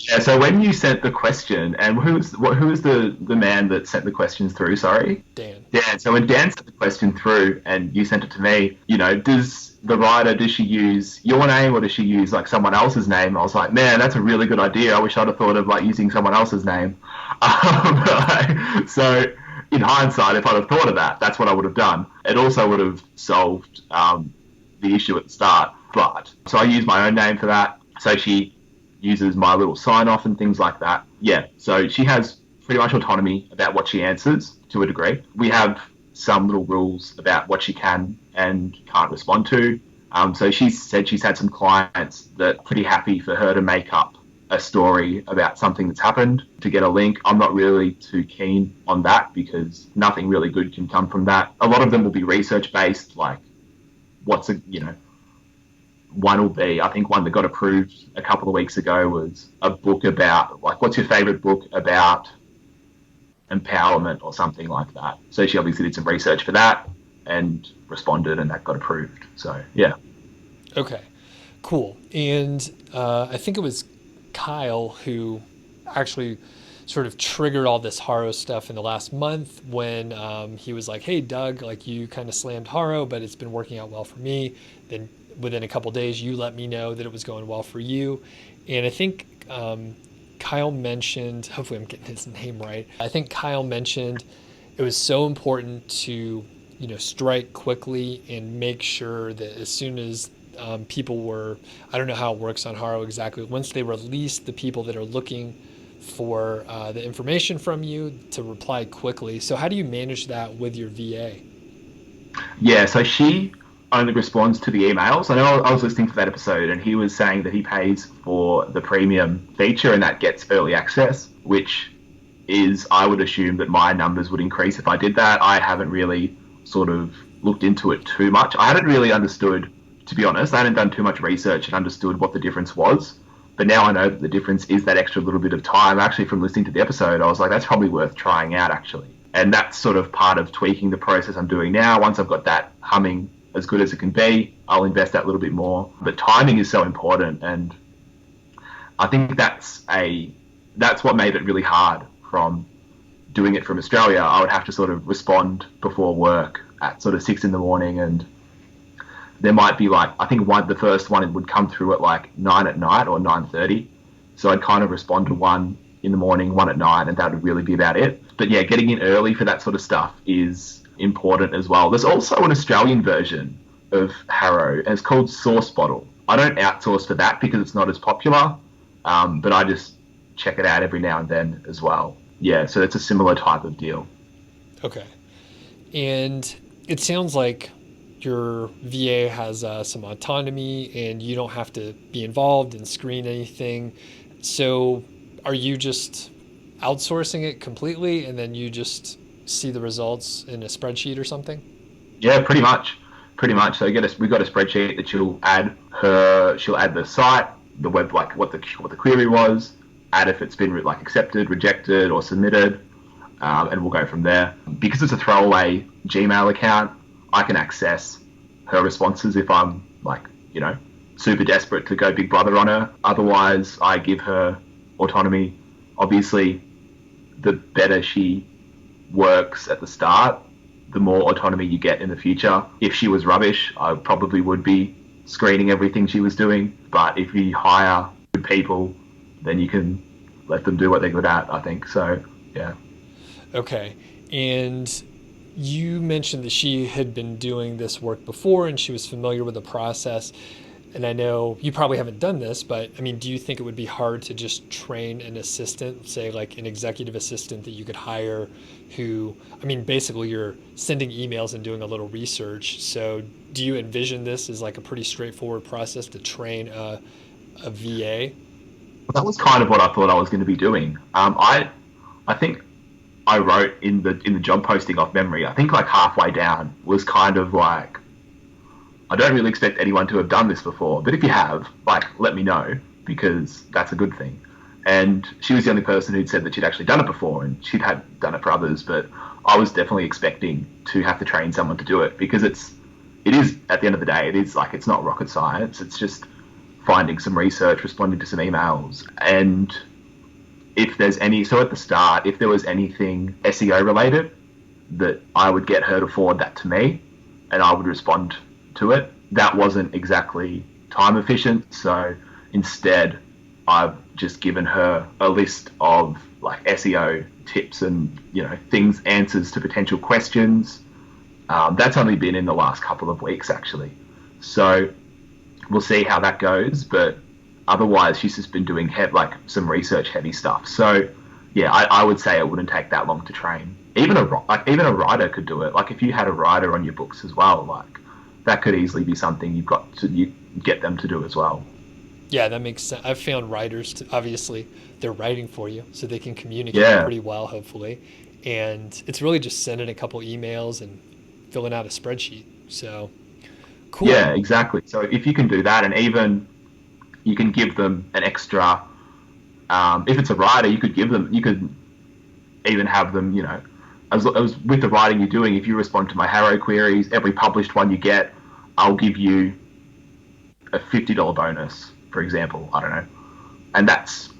Yeah, so when you sent the question, and who was the man that sent the questions through? Sorry, Dan. Dan. So when Dan sent the question through, and you sent it to me, does she use your name or does she use like someone else's name? I was like, man, that's a really good idea. I wish I'd have thought of like using someone else's name. So in hindsight, if I'd have thought of that, that's what I would have done. It also would have solved the issue at the start. But so I use my own name for that. So she uses my little sign off and things like that. Yeah, so she has pretty much autonomy about what she answers to a degree. We have some little rules about what she can and can't respond to. So she said she's had some clients that are pretty happy for her to make up a story about something that's happened to get a link. I'm not really too keen on that because nothing really good can come from that. A lot of them will be research based, like one will be, I think one that got approved a couple of weeks ago was a book about, like, what's your favorite book about empowerment or something like that. So she obviously did some research for that and responded, and that got approved. So, yeah. Okay, cool. And I think it was Kyle who actually sort of triggered all this Haro stuff in the last month when he was like, hey, Doug, like you kind of slammed Haro, but it's been working out well for me. Then within a couple days, you let me know that it was going well for you. And I think Kyle mentioned, hopefully I'm getting his name right. I think Kyle mentioned it was so important to, strike quickly and make sure that as soon as people were, I don't know how it works on Haro exactly, once they release the people that are looking for the information from you to reply quickly. So how do you manage that with your VA? Yeah, so she only responds to the emails. I know I was listening to that episode and he was saying that he pays for the premium feature and that gets early access, which is, I would assume that my numbers would increase if I did that. I haven't really sort of looked into it too much. I hadn't really understood, to be honest, I hadn't done too much research and understood what the difference was. But now I know that the difference is that extra little bit of time. Actually, from listening to the episode, I was like, that's probably worth trying out, actually. And that's sort of part of tweaking the process I'm doing now. Once I've got that humming as good as it can be, I'll invest that little bit more. But timing is so important, and I think that's what made it really hard from doing it from Australia. I would have to sort of respond before work at sort of 6 a.m, and there might be like, I think the first one would come through at like 9 at night or 9:30. So I'd kind of respond to one in the morning, one at night, and that would really be about it. But yeah, getting in early for that sort of stuff is important as well. There's also an Australian version of Haro, and it's called Source Bottle. I don't outsource for that because it's not as popular, but I just check it out every now and then as well. Yeah, so it's a similar type of deal. Okay. And it sounds like your VA has some autonomy and you don't have to be involved and screen anything. So are you just outsourcing it completely and then you just see the results in a spreadsheet or something? Yeah, pretty much. Pretty much. So we've got a spreadsheet that she'll add the site, the web, like what the query was, add if it's been like accepted, rejected, or submitted, and we'll go from there. Because it's a throwaway Gmail account, I can access her responses if I'm like, super desperate to go Big Brother on her. Otherwise, I give her autonomy. Obviously, the better she works at the start, the more autonomy you get in the future. If she was rubbish, I probably would be screening everything she was doing. But if you hire good people, then you can let them do what they're good at, I think. So, yeah. Okay. And you mentioned that she had been doing this work before and she was familiar with the process. And I know you probably haven't done this, but I mean, do you think it would be hard to just train an assistant, say like an executive assistant that you could hire who, I mean, basically you're sending emails and doing a little research. So do you envision this as like a pretty straightforward process to train a VA? Well, that was kind of what I thought I was going to be doing. I think I wrote in the job posting off memory, I think like halfway down was kind of like, I don't really expect anyone to have done this before, but if you have, like, let me know, because that's a good thing. And she was the only person who'd said that she'd actually done it before, and she'd had done it for others, but I was definitely expecting to have to train someone to do it, because it is, at the end of the day, it is like, it's not rocket science, it's just finding some research, responding to some emails. And if there's any, so at the start, if there was anything SEO related, that I would get her to forward that to me and I would respond to it. That wasn't exactly time efficient, so instead I've just given her a list of like SEO tips and, you know, things, answers to potential questions. That's only been in the last couple of weeks actually, so we'll see how that goes. But otherwise she's just been doing like some research heavy stuff. So yeah, I would say it wouldn't take that long to train. Even a writer could do it. Like if you had a writer on your books as well, like that could easily be something you get them to do as well. Yeah, that makes sense. I've found writers to, obviously they're writing for you, so they can communicate Yeah, pretty well, hopefully. And it's really just sending a couple emails and filling out a spreadsheet. So cool. yeah, exactly. So if you can do that, and even you can give them an extra. If it's a writer, you could even have them, you know, as with the writing you're doing, if you respond to my Haro queries, every published one you get, I'll give you a $50 bonus, for example. I don't know. And that's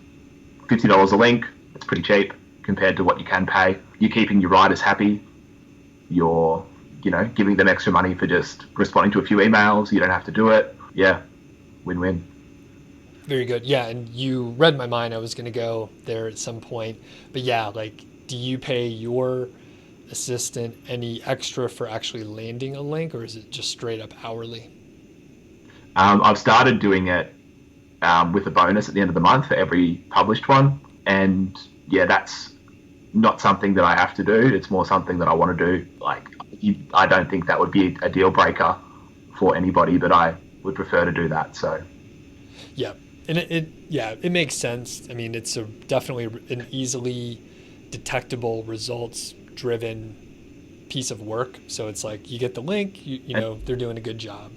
$50 a link. It's pretty cheap compared to what you can pay. You're keeping your writers happy. You're, you know, giving them extra money for just responding to a few emails. You don't have to do it. Yeah, win-win. Very good. Yeah, and you read my mind. I was going to go there at some point. But yeah, like, do you pay your assistant any extra for actually landing a link, or is it just straight up hourly? I've started doing it with a bonus at the end of the month for every published one. And yeah, that's not something that I have to do. It's more something that I want to do. Like, I don't think that would be a deal breaker for anybody, but I would prefer to do that. So Yeah, and yeah, it makes sense. I mean, it's definitely an easily detectable, results driven piece of work. So it's like you get the link, you and know, they're doing a good job.